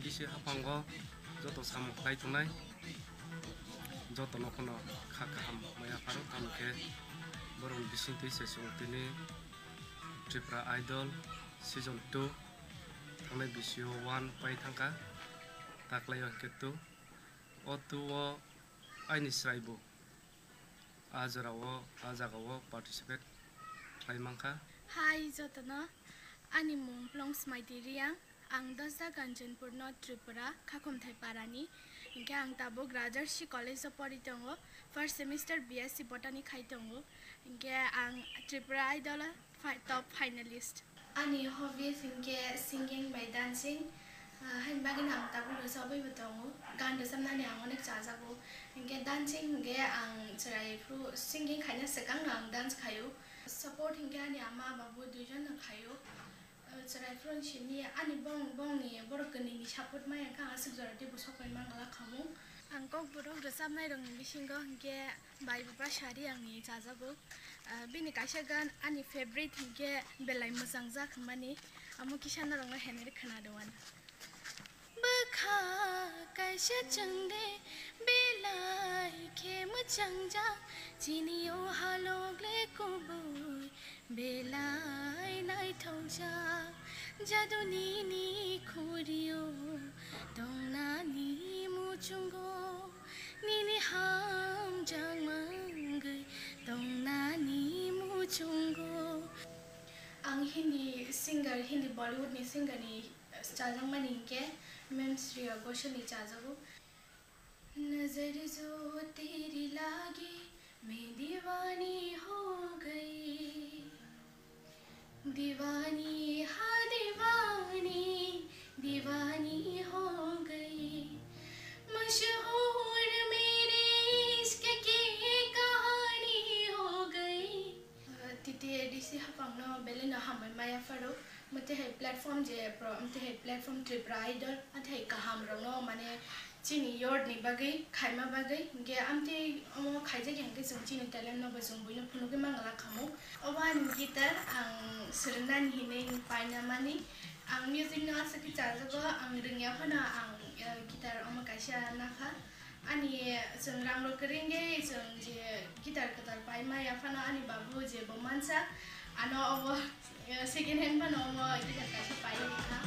bisi hapango joto samuk lai tunai joto nokono khakaham maya paro tamke borong bisunti sesung tini Tripura Idol Season 2 tangnai bisio 1 pai thangka taklayo ketu otuwo aini sraibu ajarawo participate klaimangka. Hi jotano ani mung long smaidiriang ang Dasda Ganjanpur North Tripura Khakomthai Parani inke ang tabok Rajarshi College of Poritongo first semester BSc Botany khaitongo inke ang Tripura Idol top finalist. Ani hobbies inke singing by dancing hain bagin ang tabok sabai betongo gan dosamna ni ang onek chajago inke dancing inke ang charai fru singing khaina sekang ang dance khayo support inke ani ama babu duijon na khayo cerai front sini ani bong ni borokani ni support maya ka asuk jara de bosokai mangala khamu angkok borok resam nai rong bisingo hingke bai baba sari angni jajago bini kaisa gan ani favorite hingke belai mojang ja khmani amu kisana rong henere khana doan bakha kaisa changde belai ke mojang ja chiniyo halogle kubui belai nai thongja jaduni ni khuriyo dongna ni muchungo ni ham jang mangai dongna ni muchungo ang Hindi singer Hindi Bollywood ni singer ni chajang maningke mem Shri Ghoshal ni chajago नजर जो तेरी लागी मैं दीवानी हो गई दीवानी हाँ दीवानी दीवानी हो गई मशहूर मेरे इश्क की कहानी हो गई तिते डिसी हपंगनो बेले न हम माया फरो मते है प्लेटफॉर्म जे प्रो मते है प्लेटफॉर्म Tripura Idol अथे कहम रंगनो माने chini yord ni bagai khaima bagai ge amte omo khaije gengke jong chini talent no bajong buino phunuge mangala khamu oban gitar ang sernan hine paina mani ang music na saki chajago ang ringya phana ang gitar omo kaisa nakha ani jong rangro kerenge jong je gitar katar paima ya phana ani babu je bomansa ano omo second hand phana omo gitar kaisa paina kha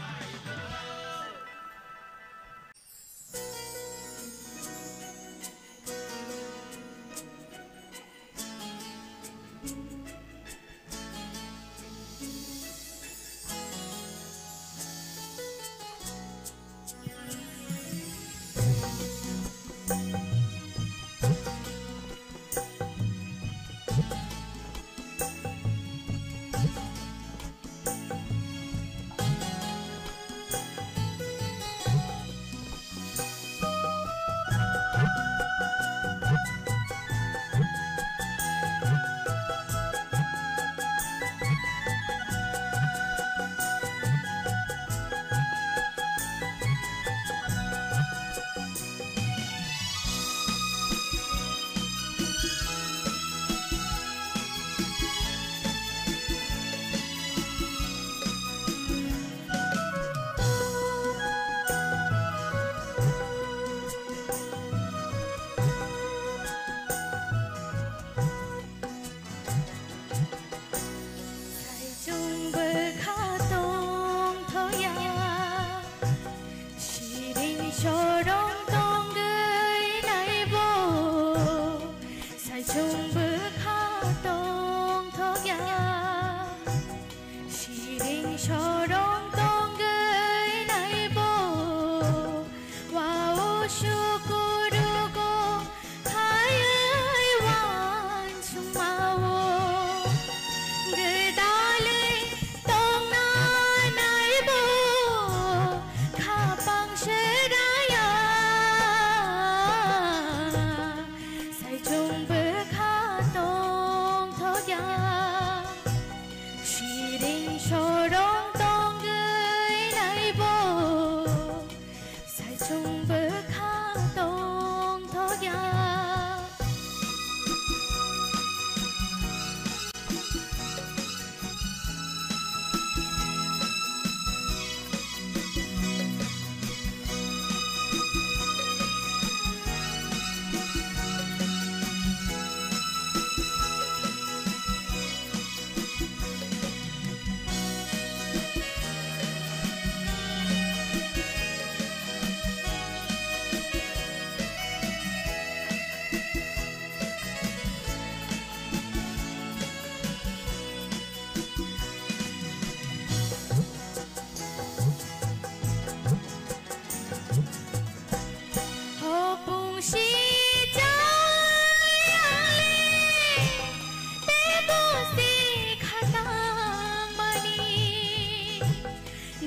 Shorong tong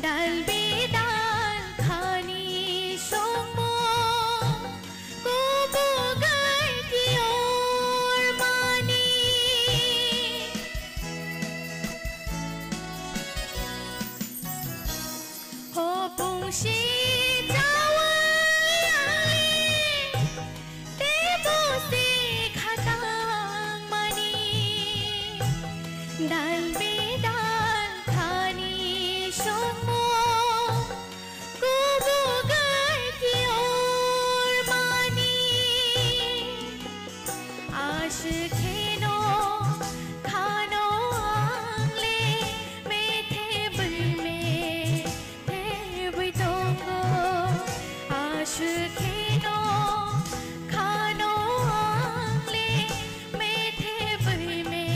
ডাল বেদাল খানি সমো কুবুগার কিওর মানি হো পুংশি ডাল বেদাল খানি সমো কুবুগার কিওর মানি আশ খেনো খানো আংলে মেথে বুলমে থে বুইতঙ্গো আশ খেনো খানো আংলে মেথে বুলমে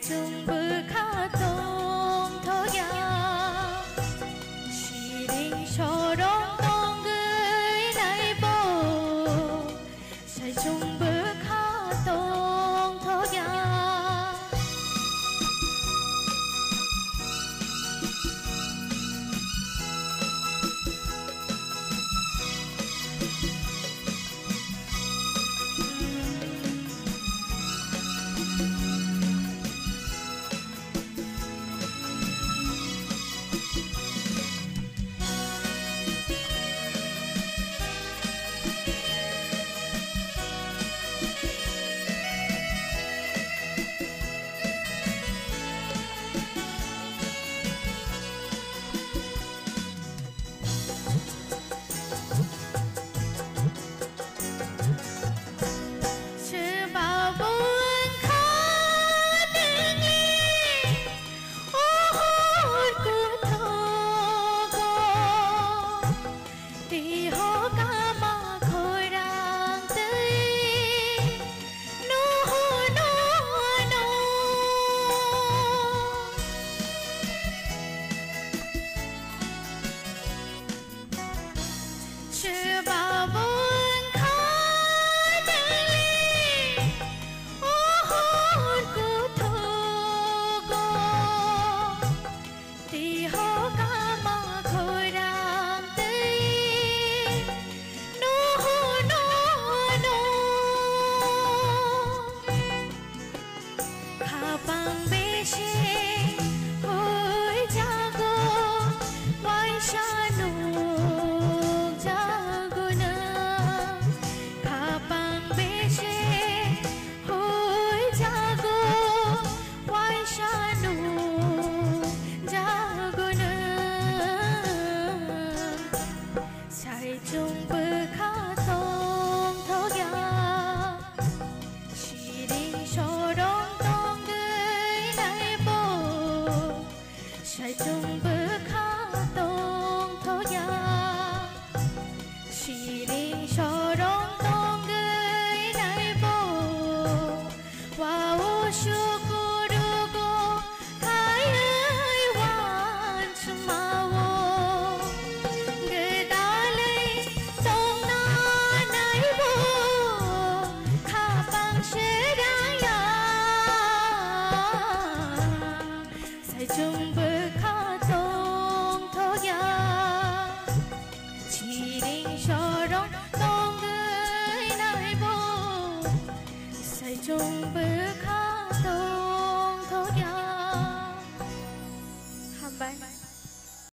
Chung Bang beshe